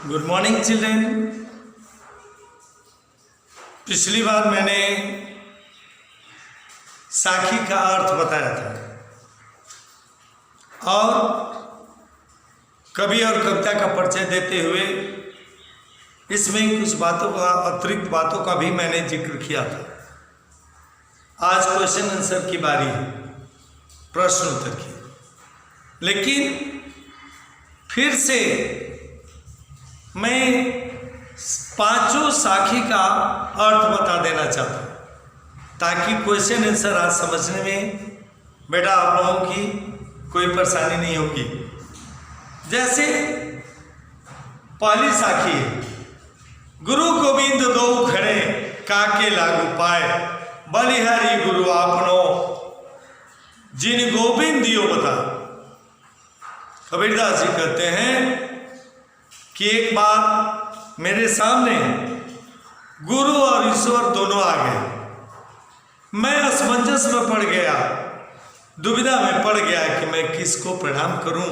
Good morning children. पिछली बार मैंने साखी का अर्थ बताया था और कवि और कविता का परिचय देते हुए इसमें कुछ बातों का अतिरिक्त बातों का भी मैंने जिक्र किया था। आज क्वेश्चन आंसर की बारी है, प्रश्न उत्तर की। लेकिन फिर से मैं पांचों साखी का अर्थ बता देना चाहता हूँ ताकि क्वेश्चन आंसर आज समझने में बेटा आप लोगों की कोई परेशानी नहीं होगी। जैसे पहली साखी है, गुरु गोविंद दो खड़े काके लागू पाए, बलिहारी गुरु आपनो जिन गोविंद दियो बता। कबीरदास जी कहते हैं कि एक बार मेरे सामने गुरु और ईश्वर दोनों आ गए। मैं असमंजस में पड़ गया, दुविधा में पड़ गया कि मैं किसको प्रणाम करूं।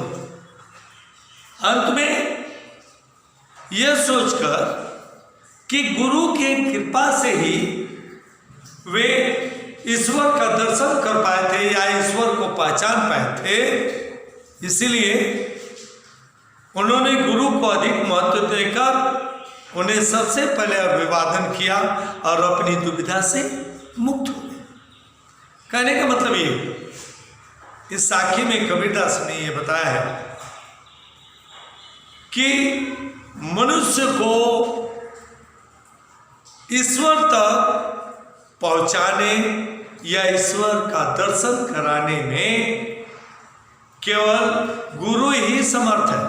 अंत में यह सोचकर कि गुरु की कृपा से ही वे ईश्वर का दर्शन कर पाए थे या ईश्वर को पहचान पाए थे, इसीलिए उन्होंने गुरु को अधिक महत्व देकर उन्हें सबसे पहले अभिवादन किया और अपनी दुविधा से मुक्त हो गए। कहने का मतलब ये, इस साखी में कबीरदास ने ये बताया है कि मनुष्य को ईश्वर तक पहुंचाने या ईश्वर का दर्शन कराने में केवल गुरु ही समर्थ है,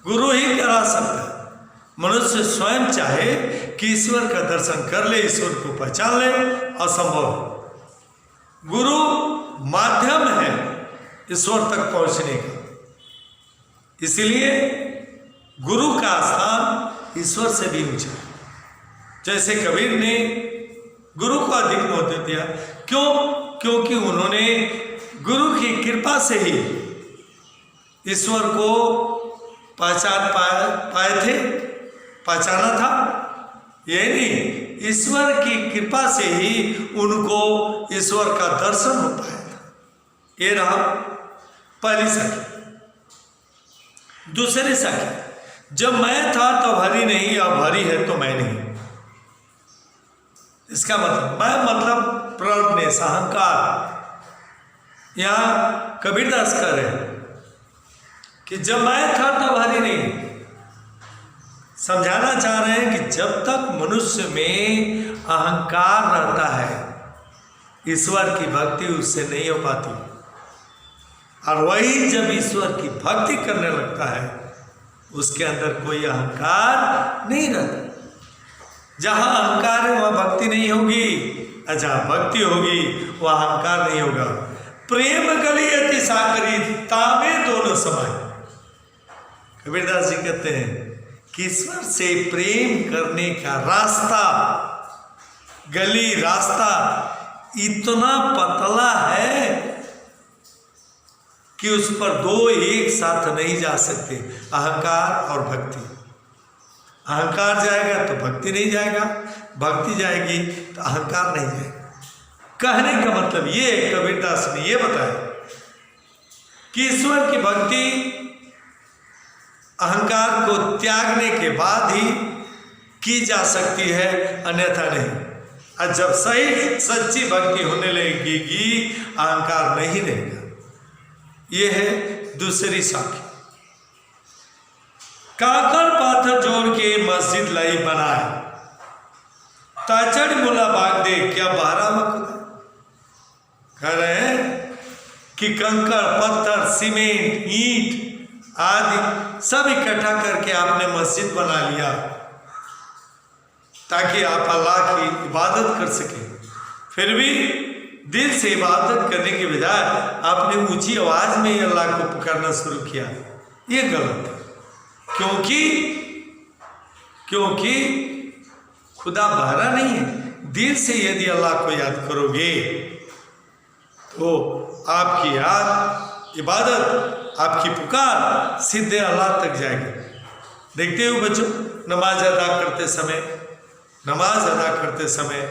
गुरु ही करा सकता है। मनुष्य स्वयं चाहे कि ईश्वर का दर्शन कर ले, ईश्वर को पहचान ले, असंभव है। गुरु माध्यम है ईश्वर तक पहुंचने का, इसीलिए गुरु का स्थान ईश्वर से भी ऊंचा है। जैसे कबीर ने गुरु को अधिक महत्व दिया, क्यों? क्योंकि उन्होंने गुरु की कृपा से ही ईश्वर को पहचाना था। ये नहीं, ईश्वर की कृपा से ही उनको ईश्वर का दर्शन हो पाया था। ये रहा पहली साखी। दूसरी साखी, जब मैं था तब हरि नहीं, अब हरि है तो मैं नहीं। इसका मतलब मैं मतलब प्राउडनेस, अहंकार। यहां कबीरदास कह रहे हैं कि जब मैं था तब हरि नहीं। समझाना चाह रहे हैं कि जब तक मनुष्य में अहंकार रहता है, ईश्वर की भक्ति उससे नहीं हो पाती। और वही जब ईश्वर की भक्ति करने लगता है, उसके अंदर कोई अहंकार नहीं रहता। जहां अहंकार है वहां भक्ति नहीं होगी, और जहां भक्ति होगी वहां अहंकार नहीं होगा। प्रेम गली अति साकरी तामे दोनों समय। कबीरदास जी कहते हैं कि ईश्वर से प्रेम करने का रास्ता, गली रास्ता इतना पतला है कि उस पर दो एक साथ नहीं जा सकते, अहंकार और भक्ति। अहंकार जाएगा तो भक्ति नहीं जाएगा, भक्ति जाएगी तो अहंकार नहीं जाएगा। कहने का मतलब ये, कबीरदास ने ये बताया कि ईश्वर की भक्ति अहंकार को त्यागने के बाद ही की जा सकती है, अन्यथा नहीं। और जब सही सच्ची भक्ति होने लगेगी, अहंकार नहीं रहेगा। ये है दूसरी साखी। काकर पाथर जोड़ के मस्जिद लाई बनाए, ताचड़ मुला बाग दे क्या बहरा मकुदा। कह रहे हैं कि कंकड़, पत्थर, सीमेंट, ईंट आदि सब इकट्ठा करके आपने मस्जिद बना लिया ताकि आप अल्लाह की इबादत कर सकें। फिर भी दिल से इबादत करने के बजाय आपने ऊंची आवाज में ही अल्लाह को पुकारना शुरू किया। ये गलत है, क्योंकि खुदा बहरा नहीं है। दिल से यदि अल्लाह को याद करोगे तो आपकी याद, इबादत, आपकी पुकार सीधे अल्लाह तक जाएगी। देखते हो बच्चों, नमाज अदा करते समय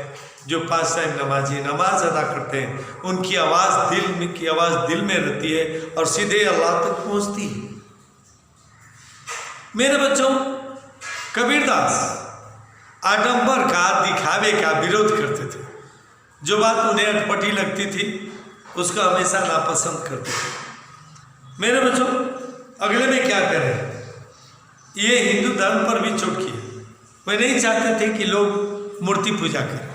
जो 5 टाइम नमाजी नमाज अदा करते हैं, उनकी आवाज़ दिल में रहती है और सीधे अल्लाह तक पहुंचती है। मेरे बच्चों, कबीरदास आडंबर का, दिखावे का विरोध करते थे। जो बात उन्हें अटपटी लगती थी उसको हमेशा नापसंद करते थे। मेरे बच्चों, अगले में क्या करें, ये हिंदू धर्म पर भी चोट किए। वे नहीं चाहते थे कि लोग मूर्ति पूजा करें।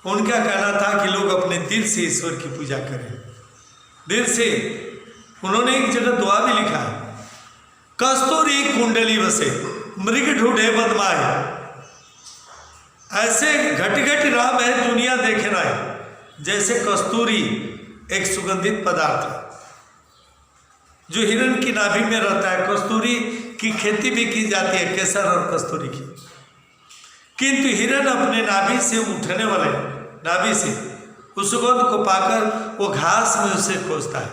उनका कहना था कि लोग अपने दिल से ईश्वर की पूजा करें, दिल से। उन्होंने एक जगह दुआ भी लिखा है, कस्तूरी कुंडली बसे मृग ढूंढे बदमाए, ऐसे घट घट राम है दुनिया देखे ना है। जैसे कस्तूरी एक सुगंधित पदार्थ है जो हिरण की नाभि में रहता है। कस्तूरी की खेती भी की जाती है, केसर और कस्तूरी की, किंतु हिरण अपने नाभि से उठने वाले नाभि से उस सुगंध को पाकर वो घास में उसे खोजता है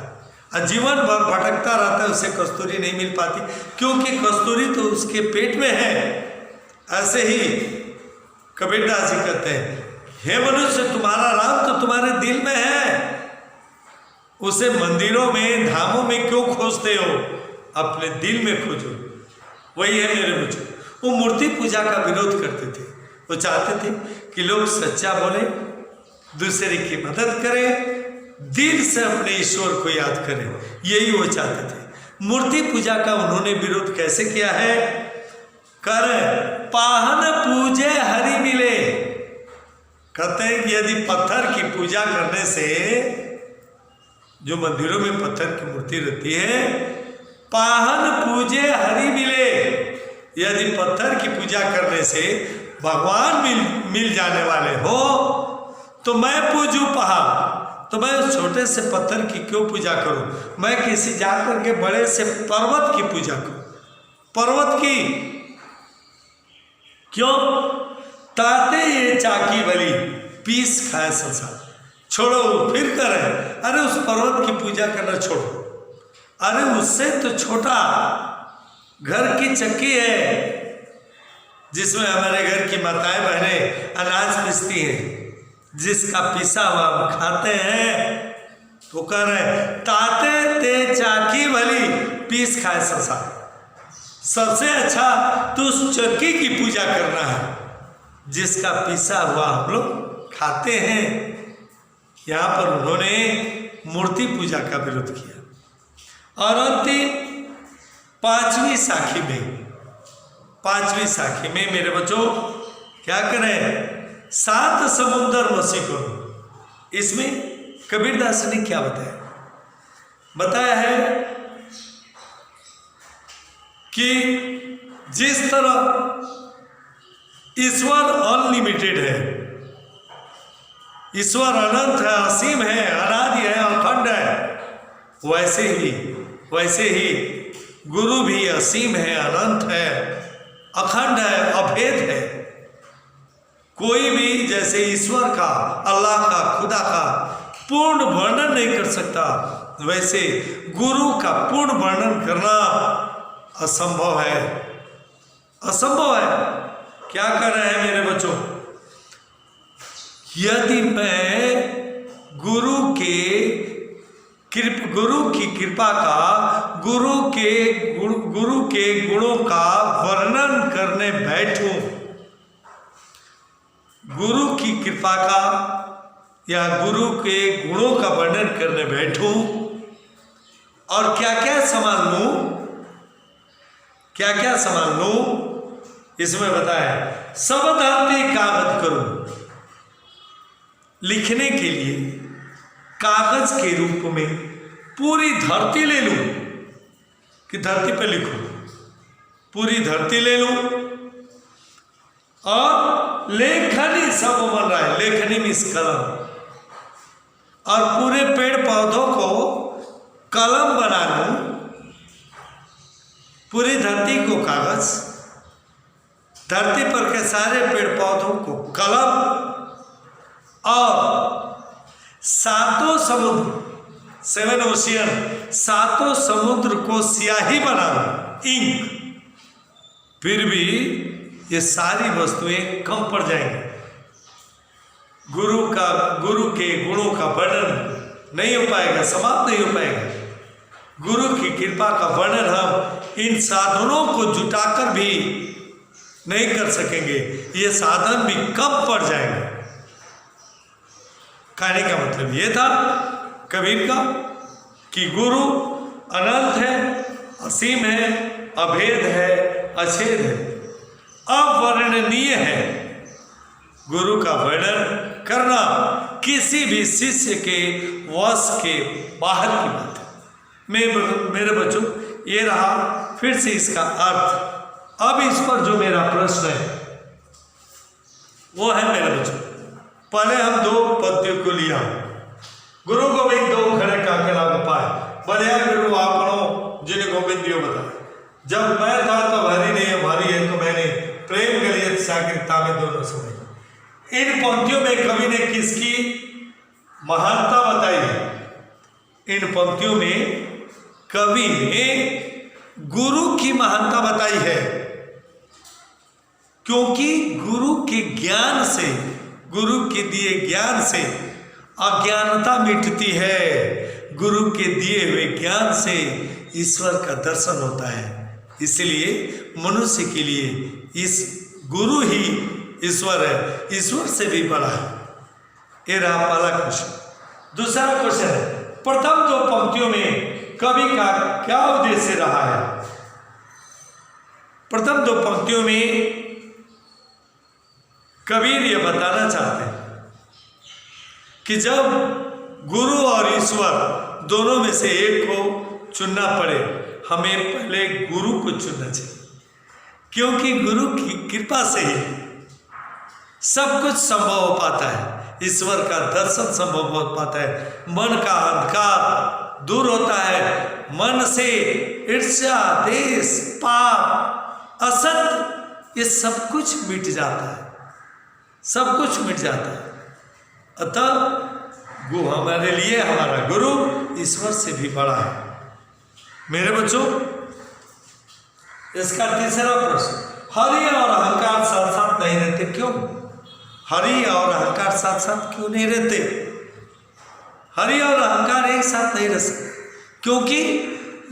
और जीवन भर भटकता रहता है, उसे कस्तूरी नहीं मिल पाती, क्योंकि कस्तूरी तो उसके पेट में है। ऐसे ही कबीरदास जी कहते हैं, हे मनुष्य, तुम्हारा राम तो तुम्हारे दिल में है, उसे मंदिरों में धामों में क्यों खोजते हो, अपने दिल में खोजो। वही है मेरे बच्चों, वो मूर्ति पूजा का विरोध करते थे। वो चाहते थे कि लोग सच्चा बोले, दूसरे की मदद करें, दिल से अपने ईश्वर को याद करें, यही वो चाहते थे। मूर्ति पूजा का उन्होंने विरोध कैसे किया है, कर पाहन पूजे हरि मिले। कहते हैं कि यदि पत्थर की पूजा करने से, जो मंदिरों में पत्थर की मूर्ति रहती है, पाहन पूजे हरि मिले, यदि पत्थर की पूजा करने से भगवान मिल जाने वाले हो तो मैं पूजू पहाड़, तो मैं उस छोटे से पत्थर की क्यों पूजा करूं, मैं किसी जाकर के बड़े से पर्वत की पूजा करूं। पर्वत की क्यों, ताते ये चाकी भली पीस खाए संसार। छोड़ो, फिर करें, अरे उस पर्वत की पूजा करना छोड़ो, अरे उससे तो छोटा घर की चक्की है जिसमें हमारे घर की माताएं बहनें अनाज पीसती हैं, जिसका पिसा हुआ हम खाते हैं। तो कह रहे ताते ते चाकी भली पीस खाए संसार। सबसे अच्छा तो उस चक्की की पूजा करना है जिसका पिसा हुआ हम लोग खाते हैं। यहाँ पर उन्होंने मूर्ति पूजा का विरोध किया। और अंतिम पांचवी साखी में मेरे बच्चों क्या करें, 7 समुंदर मसी करो। इसमें कबीरदास ने क्या बताया है कि जिस तरह ईश्वर अनलिमिटेड है, ईश्वर अनंत है, असीम है, अनादि है, अखंड है, वैसे ही गुरु भी असीम है, अनंत है, अखंड है, अभेद है। कोई भी जैसे ईश्वर का, अल्लाह का, खुदा का पूर्ण वर्णन नहीं कर सकता, वैसे गुरु का पूर्ण वर्णन करना असंभव है। क्या कर रहे हैं मेरे बच्चों, यदि मैं गुरु की कृपा का, गुरु के गुणों का वर्णन करने बैठूं, गुरु की कृपा का या गुरु के गुणों का वर्णन करने बैठूं और क्या क्या संभाल लूं, इसमें बताया सब धरती कागज करूं, लिखने के लिए कागज के रूप में पूरी धरती ले लूं, कि धरती पे लिखूं, पूरी धरती ले लूं। और लेखनी सब बन रहा है, लेखनी मीन्स कलम, और पूरे पेड़ पौधों को कलम बना लूं, पूरी धरती को कागज, धरती पर के सारे पेड़ पौधों को कलम, और 7 समुद्र, 7 ओशियन, 7 समुद्र को स्याही बना लूं, इंक, फिर भी ये सारी वस्तुएं कम पड़ जाएंगी। गुरु के गुणों का वर्णन नहीं हो पाएगा, समाप्त नहीं हो पाएगा। गुरु की कृपा का वर्णन हम इन साधनों को जुटाकर भी नहीं कर सकेंगे, ये साधन भी कम पड़ जाएंगे। कहने का मतलब ये था कबीर का कि गुरु अनंत है, असीम है, अभेद है, अछेद है, अवर्णनीय है। गुरु का वर्णन करना किसी भी शिष्य के वश के बाहर की बात है। मेरे बच्चों, ये रहा फिर से इसका अर्थ। अब इस पर जो मेरा प्रश्न है वो है मेरे बच्चों, पहले हम दो पद्यों को लिया। गुरु गोविंद दो खड़े का अकेला गोपाल, बढ़िया गुरु आपनो जिन्हें गोविंद दियो बताए। जब मैं था तो हरी नहीं हमारी है, तो मैंने प्रेम गलियत साकृता में दोनों सुने। इन पंक्तियों में कवि ने किसकी महानता बताई है? इन पंक्तियों में कवि ने गुरु की महानता बताई है, क्योंकि गुरु के ज्ञान से, गुरु के दिए ज्ञान से अज्ञानता मिटती है। गुरु के दिए हुए ज्ञान से ईश्वर का दर्शन होता है। इसलिए मनुष्य के लिए इस गुरु ही ईश्वर है, ईश्वर से भी बड़ा है। ये रहा पहला क्वेश्चन। दूसरा क्वेश्चन है, प्रथम दो पंक्तियों में कवि का क्या उद्देश्य रहा है? प्रथम दो पंक्तियों में कबीर ये बताना चाहते हैं कि जब गुरु और ईश्वर दोनों में से एक को चुनना पड़े, हमें पहले गुरु को चुनना चाहिए, क्योंकि गुरु की कृपा से ही सब कुछ संभव हो पाता है। ईश्वर का दर्शन संभव हो पाता है। मन का अंधकार दूर होता है। मन से ईर्ष्या, देश, पाप, असत, ये सब कुछ मिट जाता है, सब कुछ मिट जाता है। अतः हमारे लिए हमारा गुरु ईश्वर से भी बड़ा है। मेरे बच्चों, इसका तीसरा प्रश्न, हरि और अहंकार साथ साथ नहीं रहते क्यों? हरि और अहंकार साथ साथ क्यों नहीं रहते? हरि और अहंकार एक साथ नहीं रह सकते, क्योंकि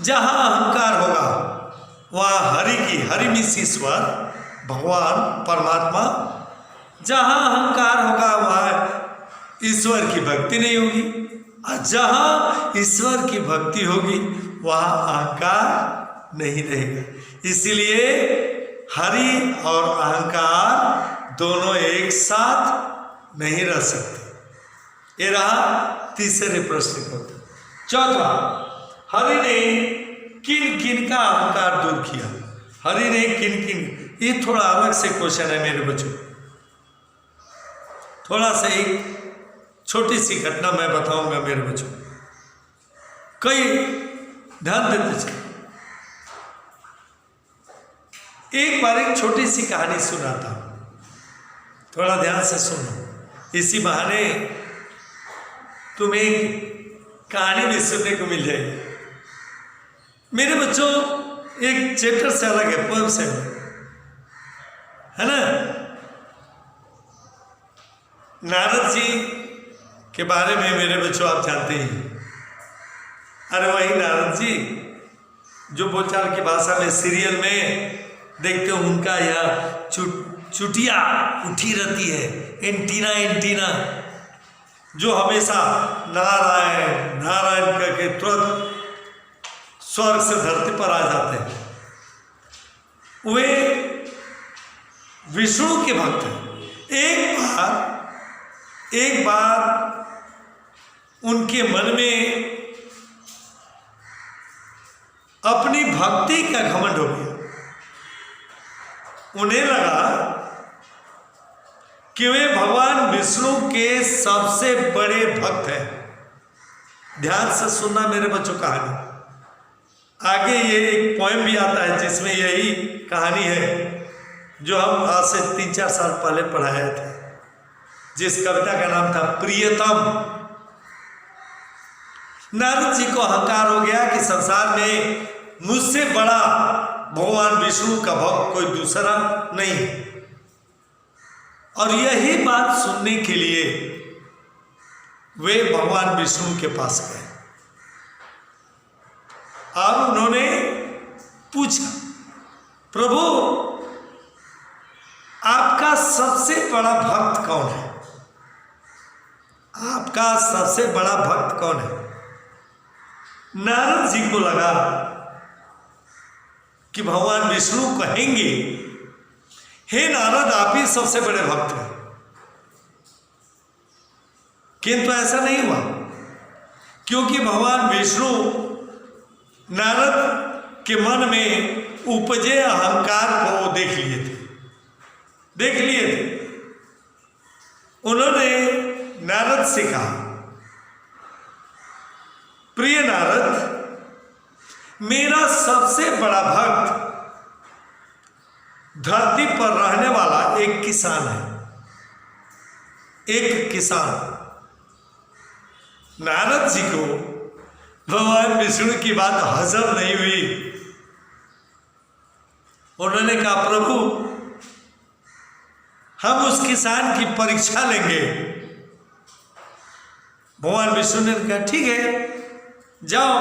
जहां अहंकार होगा वहां हरि की, हरि मीन्स ईश्वर, भगवान, परमात्मा, जहां अहंकार होगा वहां ईश्वर की भक्ति नहीं होगी, और जहां ईश्वर की भक्ति होगी वहां अहंकार नहीं रहेगा। इसलिए हरि और अहंकार दोनों एक साथ नहीं रह सकते। ये रहा तीसरे प्रश्न का उत्तर। चौथा, हरि ने किन किन का अहंकार दूर किया? हरि ने किन किन, ये थोड़ा अलग से क्वेश्चन है मेरे बच्चों। थोड़ा सा एक छोटी सी घटना मैं बताऊंगा मेरे बच्चों, कई ध्यान देते चलिए। एक बार एक छोटी सी कहानी सुनाता हूं, थोड़ा ध्यान से सुनो, इसी बहाने तुम्हें कहानी भी सुनने को मिल जाएगी। मेरे बच्चों, एक चैप्टर से अलग है, पोएम से है ना। नारद जी के बारे में मेरे बच्चों आप जानते ही। अरे वही नारद जी जो बोलचाल की भाषा में सीरियल में देखते हो, उनका यह चुटिया उठी रहती है, एंटीना, जो हमेशा नारायण नारायण करके तुरंत स्वर्ग से धरती पर आ जाते हैं। वे विष्णु के भक्त हैं। एक बार उनके मन में अपनी भक्ति का घमंड हो गया। उन्हें लगा कि वे भगवान विष्णु के सबसे बड़े भक्त हैं। ध्यान से सुनना मेरे बच्चों कहानी। आगे ये एक पोएम भी आता है जिसमें यही कहानी है, जो हम आज से 3-4 साल पहले पढ़ाया था, जिस कविता का नाम था प्रियतम। नारद जी को अहंकार हो गया कि संसार में मुझसे बड़ा भगवान विष्णु का भक्त कोई दूसरा नहीं है। और यही बात सुनने के लिए वे भगवान विष्णु के पास गए और उन्होंने पूछा, प्रभु आपका सबसे बड़ा भक्त कौन है? आपका सबसे बड़ा भक्त कौन है? नारद जी को लगा कि भगवान विष्णु कहेंगे, हे नारद आप ही सबसे बड़े भक्त हैं। किंतु ऐसा नहीं हुआ, क्योंकि भगवान विष्णु नारद के मन में उपजे अहंकार को देख लिए थे। उन्होंने नारद से कहा, प्रिय नारद, मेरा सबसे बड़ा भक्त धरती पर रहने वाला एक किसान है। एक किसान। नारद जी को भगवान विष्णु की बात हजम नहीं हुई। उन्होंने कहा, प्रभु हम उस किसान की परीक्षा लेंगे। भगवान विष्णु ने कहा, ठीक है जाओ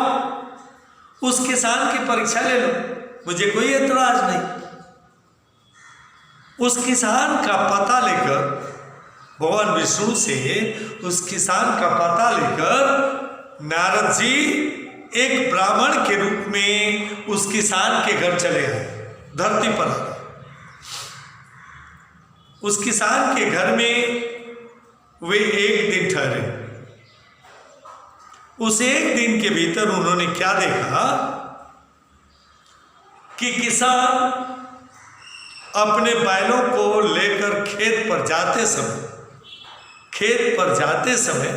उस किसान की परीक्षा ले लो, मुझे कोई एतराज नहीं। उस किसान का पता लेकर भगवान विष्णु से उस किसान का पता लेकर नारद जी एक ब्राह्मण के रूप में उस किसान के घर चले आए, धरती पर आ गए। उस किसान के घर में वे एक दिन ठहरे। उस एक दिन के भीतर उन्होंने क्या देखा कि किसान अपने बैलों को लेकर खेत पर जाते समय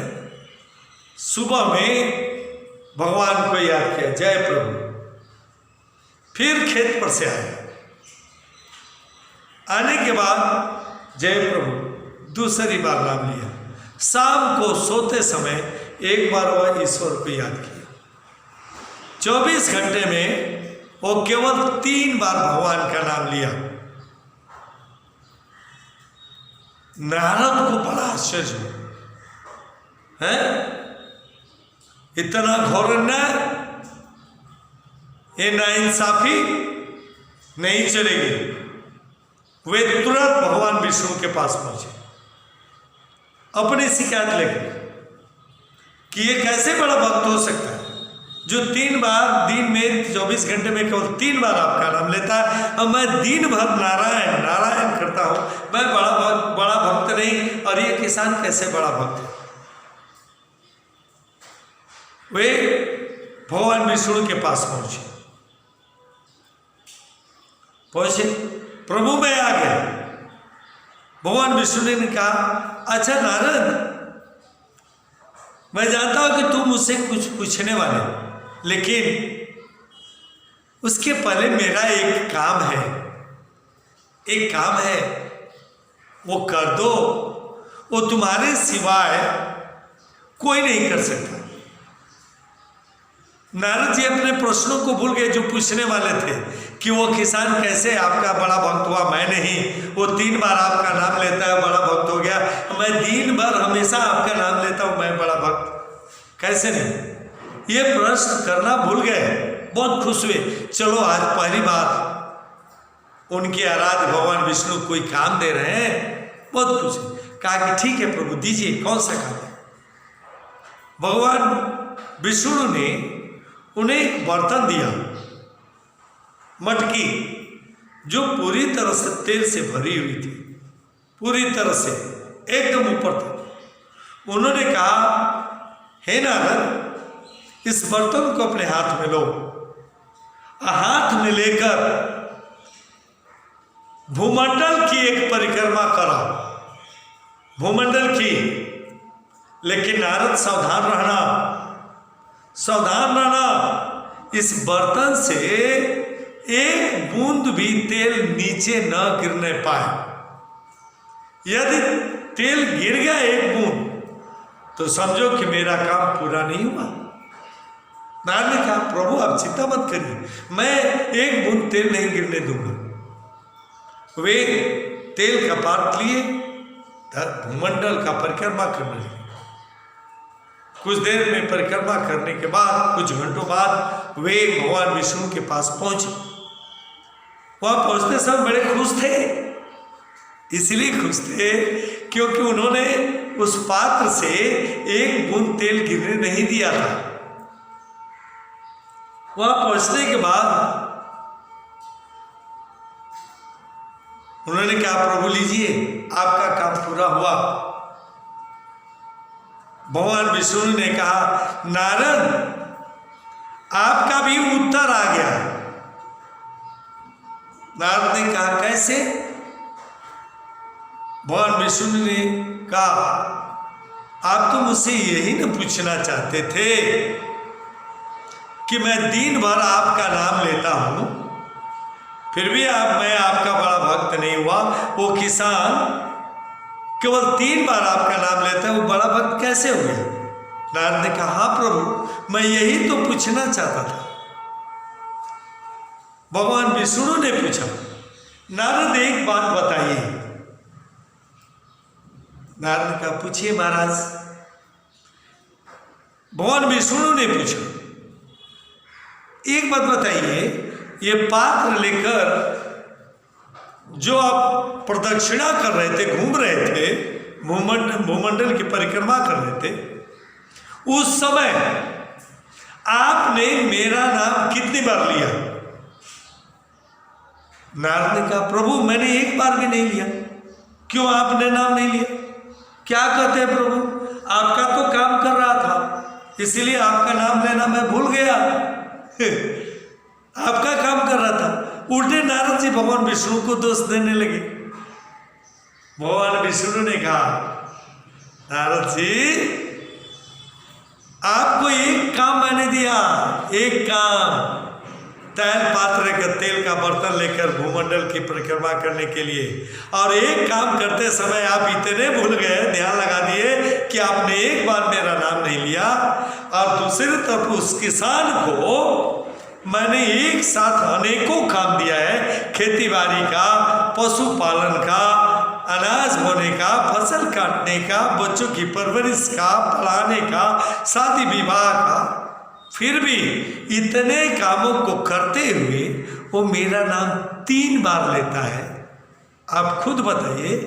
सुबह में भगवान को याद किया, जय प्रभु। फिर खेत पर से आने के बाद जय प्रभु दूसरी बार नाम लिया। शाम को सोते समय एक बार वह ईश्वर को याद किया। 24 घंटे में वो केवल 3 बार भगवान का नाम लिया। नारद को बड़ा आश्चर्य हुआ, है इतना घोर अन्याय, ये नाइंसाफी नहीं चलेगी। वे तुरंत भगवान विष्णु के पास पहुंचे अपनी शिकायत लेकर कि ये कैसे बड़ा भक्त हो सकता है जो 3 बार दिन में 24 घंटे में केवल 3 बार आपका नाम लेता है, और मैं दिन भर नारायण नारायण करता हूं, मैं बड़ा भक्त नहीं, और ये किसान कैसे बड़ा भक्त है? वे भगवान विष्णु के पास पहुंचे, प्रभु मैं आ गया। भगवान विष्णु ने कहा, अच्छा नारद, मैं जानता हूं कि तुम मुझसे कुछ पूछने वाले, लेकिन उसके पहले मेरा एक काम है, वो कर दो। वो तुम्हारे सिवाय कोई नहीं कर सकता। नारद जी अपने प्रश्नों को भूल गए जो पूछने वाले थे कि वो किसान कैसे आपका बड़ा भक्त हुआ, मैं नहीं। वो 3 बार आपका नाम लेता है, बड़ा भक्त हो गया। मैं दिन भर हमेशा आपका नाम लेता हूं, मैं बड़ा भक्त कैसे नहीं? ये प्रश्न करना भूल गए। बहुत खुश हुए, चलो आज पहली बार उनके आराध्य भगवान विष्णु कोई काम दे रहे हैं। बहुत खुश। कहा कि ठीक है प्रभु, दीजिए, कौन सा काम है? भगवान विष्णु ने उन्हें एक बर्तन दिया, मटकी, जो पूरी तरह से तेल से भरी हुई थी, पूरी तरह से एकदम ऊपर तक। उन्होंने कहा, हे नारद, इस बर्तन को अपने हाथ में लो। हाथ में लेकर भूमंडल की एक परिक्रमा करा, भूमंडल की। लेकिन नारद सावधान रहना, इस बर्तन से एक बूंद भी तेल नीचे न गिरने पाए। यदि तेल गिर गया एक बूंद, तो समझो कि मेरा काम पूरा नहीं हुआ। नारद ने कहा प्रभु आप चिंता मत करिए, मैं एक बूंद तेल नहीं गिरने दूंगा। वे तेल का पात्र लिए भूमंडल का परिक्रमा करने लगे। कुछ देर में परिक्रमा करने के बाद, कुछ घंटों बाद वे भगवान विष्णु के पास पहुंचे। वहां पहुंचते सब बड़े खुश थे, इसलिए खुश थे क्योंकि उन्होंने उस पात्र से एक बूंद तेल गिरने नहीं दिया था। वहां पहुंचने के बाद उन्होंने कहा प्रभु लीजिए आपका काम पूरा हुआ। भगवान विष्णु ने कहा नारद आपका भी उत्तर आ गया। नारद ने कहा कैसे? भगवान विष्णु ने कहा आप तो मुझसे यही न पूछना चाहते थे कि मैं दिन भर आपका नाम लेता हूं, फिर भी मैं आपका बड़ा भक्त नहीं हुआ। वो किसान केवल 3 बार आपका नाम लेता है, वो बड़ा भक्त कैसे हो गया? नारद ने कहा हाँ प्रभु, मैं यही तो पूछना चाहता था। भगवान विष्णु ने पूछा नारद एक बात बताइए। नारद ने कहा पूछिए महाराज। भगवान विष्णु ने पूछा एक बात बताइए, ये पात्र लेकर जो आप प्रदक्षिणा कर रहे थे, घूम रहे थे, भूमंडल की परिक्रमा कर रहे थे, उस समय आपने मेरा नाम कितनी बार लिया? नारद ने कहा प्रभु मैंने एक बार भी नहीं लिया। क्यों आपने नाम नहीं लिया? क्या कहते हैं प्रभु, आपका तो काम कर रहा था इसीलिए आपका नाम लेना मैं भूल गया। आपका काम कर रहा था। उल्टे नारद जी भगवान विष्णु को दोष देने लगे। भगवान विष्णु ने कहा नारद जी आपको एक काम मैंने दिया, एक काम, तैल पात्र का तेल का बर्तन लेकर भूमंडल की परिक्रमा करने के लिए, और एक काम करते समय आप इतने भूल गए, ध्यान लगा दिए कि आपने एक बार मेरा नाम नहीं लिया। और दूसरी तरफ उस किसान को मैंने एक साथ अनेकों काम दिया है, खेती बाड़ी का, पशुपालन का, अनाज बोने का, फसल काटने का, बच्चों की परवरिश का, पढ़ाने का, शादी विवाह का, फिर भी इतने कामों को करते हुए वो मेरा नाम 3 बार लेता है। आप खुद बताइए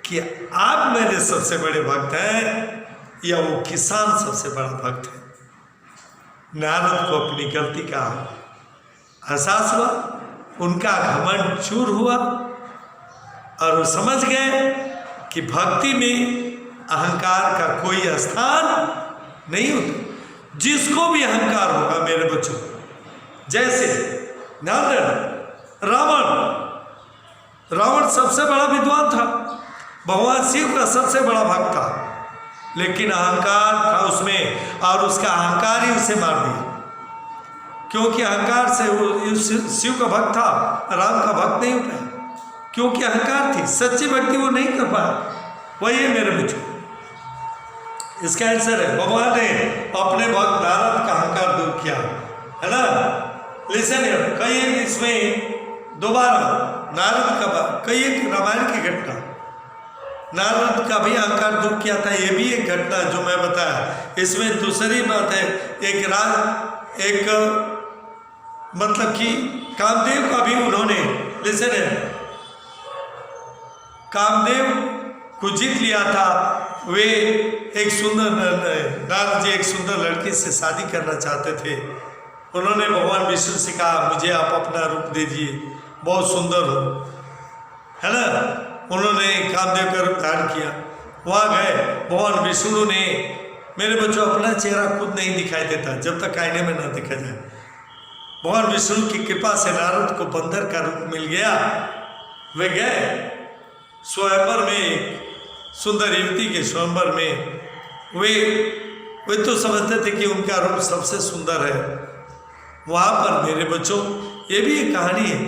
कि आप मेरे सबसे बड़े भक्त हैं या वो किसान सबसे बड़ा भक्त है? नारद को अपनी गलती का एहसास हुआ, उनका घमंड चूर हुआ और वो समझ गए कि भक्ति में अहंकार का कोई स्थान नहीं होता। जिसको भी अहंकार होगा मेरे बच्चों, जैसे रावण सबसे बड़ा विद्वान था, भगवान शिव का सबसे बड़ा भक्त था, लेकिन अहंकार था उसमें और उसका अहंकार ही उसे मार दिया। क्योंकि अहंकार से वो शिव का भक्त था, राम का भक्त नहीं हो पाया, क्योंकि अहंकार थी। सच्ची भक्ति वो नहीं कर पाया। वही है मेरे बच्चों, इसका आंसर है भगवान ने अपने भक्त नारद का अहंकार दूर किया, है ना। लिसन कई इसमें दोबारा नारद का कई एक रामायण की घटना, नारद का भी अहंकार दूर किया था। ये भी एक घटना जो मैं बताया। इसमें दूसरी बात है, एक मतलब कि कामदेव का भी उन्होंने लिसन कामदेव को जीत लिया था। वे एक सुंदर नारद जी एक सुंदर लड़की से शादी करना चाहते थे। उन्होंने भगवान विष्णु से कहा मुझे आप अपना रूप दीजिए, बहुत सुंदर हो, है ना। उन्होंने कामदेव का रूप धारण किया। वहाँ गए, भगवान विष्णु ने, मेरे बच्चों अपना चेहरा खुद नहीं दिखाई देता जब तक आईने में न देखा जाए। भगवान विष्णु की कृपा से नारद को बंदर का रूप मिल गया। वे गए स्वयंवर में, सुंदर युवती के स्वयंवर में। वे तो समझते थे कि उनका रूप सबसे सुंदर है। वहाँ पर मेरे बच्चों ये भी एक कहानी है,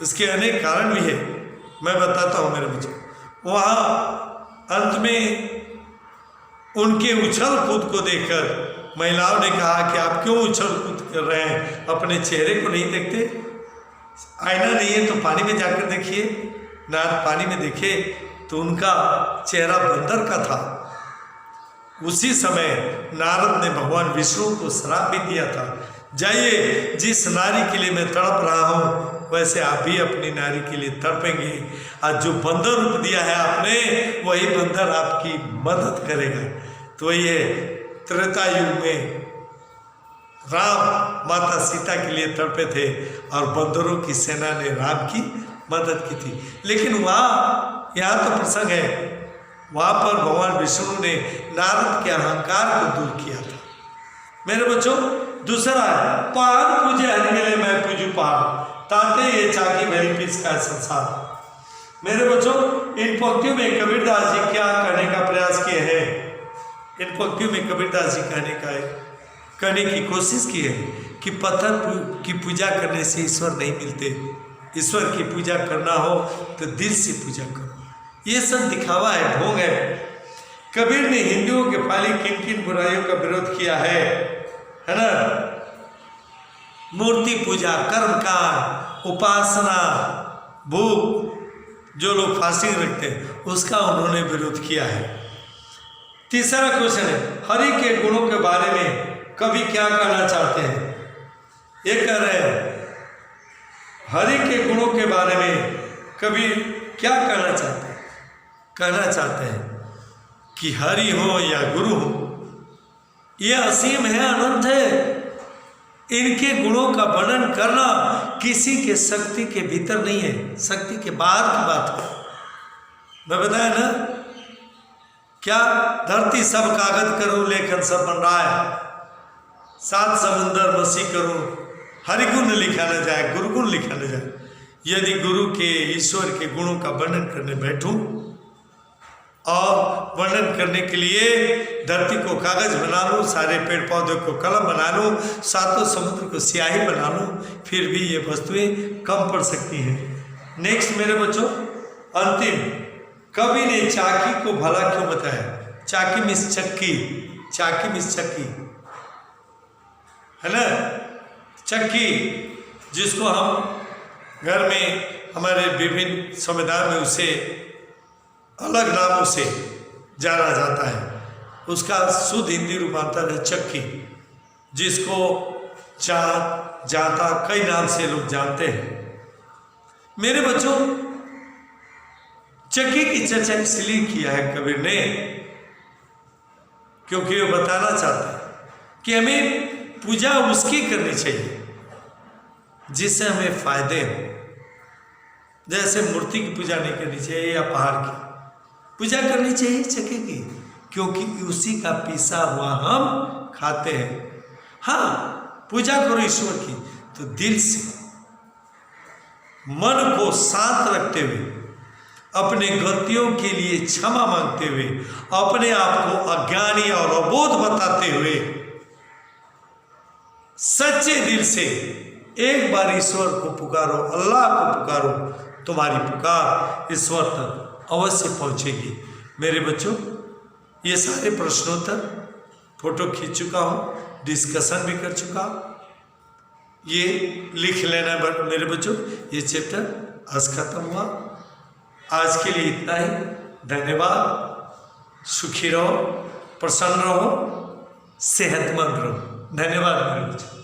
इसके अनेक कारण भी है, मैं बताता हूँ मेरे बच्चों। वहाँ अंत में उनके उछल कूद को देखकर महिलाओं ने कहा कि आप क्यों उछल कूद कर रहे हैं, अपने चेहरे को नहीं देखते? आईना नहीं है तो पानी में जाकर देखिए। नारद पानी में देखे तो उनका चेहरा बंदर का था। उसी समय नारद ने भगवान विष्णु को श्राप भी दिया था, जाइए, जिस नारी के लिए मैं तड़प रहा हूँ वैसे आप भी अपनी नारी के लिए तड़पेंगे। आज जो बंदर रूप दिया है आपने, वही बंदर आपकी मदद करेगा। तो ये त्रेता युग में राम माता सीता के लिए तड़पे थे और बंदरों की सेना ने राम की मदद की थी। लेकिन वहाँ यहाँ तो प्रसंग है, वहाँ पर भगवान विष्णु ने नारद के अहंकार को दूर किया था। मेरे बच्चों, दूसरा है पहाड़ पूजे हरि मिले मैं पूजू पहाड़, ताते ये चाकी भरी पीस का संसार। मेरे बच्चों, इन पंक्तियों में कबीरदास जी क्या कहने का प्रयास किए हैं? इन पंक्तियों में कबीरदास जी कहने की कोशिश की है कि पत्थर की पूजा करने से ईश्वर नहीं मिलते। ईश्वर की पूजा करना हो तो दिल से पूजा करो। ये सब दिखावा है, ढोंग है। कबीर ने हिंदुओं के पाली किन किन बुराइयों का विरोध किया है ना? मूर्ति पूजा, कर्मकांड, उपासना, भूख, जो लोग फास्टिंग रखते हैं उसका उन्होंने विरोध किया है। तीसरा क्वेश्चन है, हरि के गुणों के बारे में कवि क्या कहना चाहते हैं? ये कह रहे हैं हरि के गुणों के बारे में कवि क्या कहना चाहते हैं? कहना चाहते हैं कि हरि हो या गुरु हो, ये असीम है, अनंत है। इनके गुणों का वर्णन करना किसी के शक्ति के भीतर नहीं है, शक्ति के बाहर की बात है। मैं बताया ना, क्या धरती सब कागज करूं लेखन सब बन रहा है, सात समुंदर मसी करूं, हरिगुण लिखा न जाए, गुरुगुण लिखा न जाए। यदि गुरु के, ईश्वर के गुणों का वर्णन करने बैठूं और वर्णन करने के लिए धरती को कागज बना लूँ, सारे पेड़ पौधों को कलम बना लूँ, सातों समुद्र को स्याही बना लूँ, फिर भी ये वस्तुएं कम पड़ सकती हैं। नेक्स्ट मेरे बच्चों, अंतिम, कवि ने चाकी को भला क्यों बताया? चाकी मिस चक्की, चाकी मिस चक्की है ना, चक्की जिसको हम घर में हमारे विभिन्न समुदाय में उसे अलग नामों से जाना जाता है। उसका शुद्ध हिंदी रूपांतर है चक्की, जिसको चाँद, जाता, कई नाम से लोग जानते हैं। मेरे बच्चों, चक्की की चर्चा इसलिए किया है कबीर ने क्योंकि वो बताना चाहता है कि हमें पूजा उसकी करनी चाहिए जिससे हमें फायदे हो। जैसे मूर्ति की पूजा नहीं करनी चाहिए या पहाड़ की पूजा करनी चाहिए चक्की की, क्योंकि उसी का पीसा हुआ हम खाते हैं। हाँ, पूजा करो ईश्वर की तो दिल से, मन को शांत रखते हुए, अपने गलतियों के लिए क्षमा मांगते हुए, अपने आप को अज्ञानी और अबोध बताते हुए सच्चे दिल से एक बार ईश्वर को पुकारो, अल्लाह को पुकारो, तुम्हारी पुकार ईश्वर तक अवश्य पहुंचेगी। मेरे बच्चों, ये सारे प्रश्नोत्तर फोटो खींच चुका हूँ, डिस्कशन भी कर चुका, ये लिख लेना मेरे बच्चों। ये चैप्टर आज खत्म हुआ। आज के लिए इतना ही। धन्यवाद। सुखी रहो, प्रसन्न रहो, सेहतमंद रहो। धन्यवाद मेरे बच्चों।